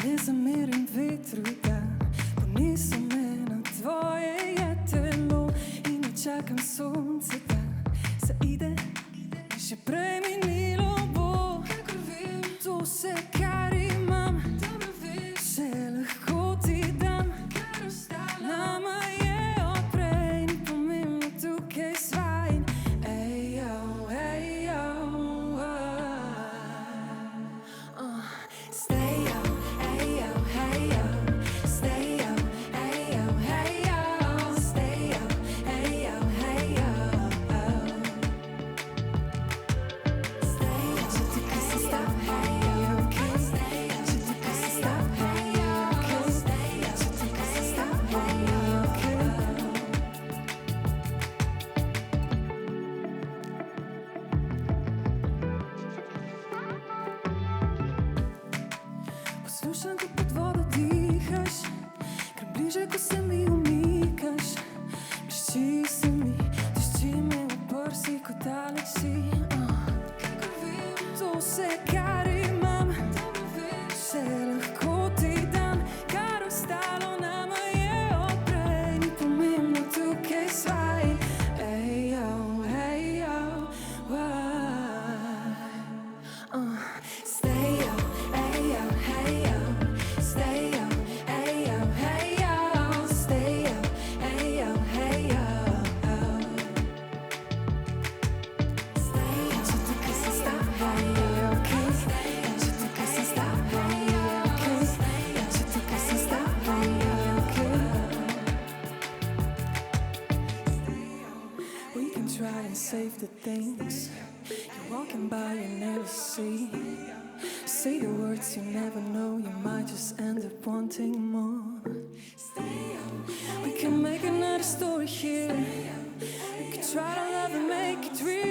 Ne zamerim vetru, da ponesel me na tvoje je telo in ne čakam sonce, da zaide. Že prej minilo bo, kakor vem, to vse, kar imam, dobro veš, vse lahko ti dam, kar ostalo nama je od prej, ni pomembno, tukaj sva in ejo, ejo, stejo. Poslušam, ko pod vodo dihaš, ker bliže, ko se mi umikaš. Blišči se mi, tišči me v prsi, ko daleč si. Kakor vem, to vse, kar imam, dobro veš, vse lahko ti dam, kar ostalo nama je od prej, ni pomembno, tukaj sva in ejo, ejo, stejo. Try and save the things you're walking by and never see. Say the words you never know, you might just end up wanting more. We can make another story here. We could try to love and make it real.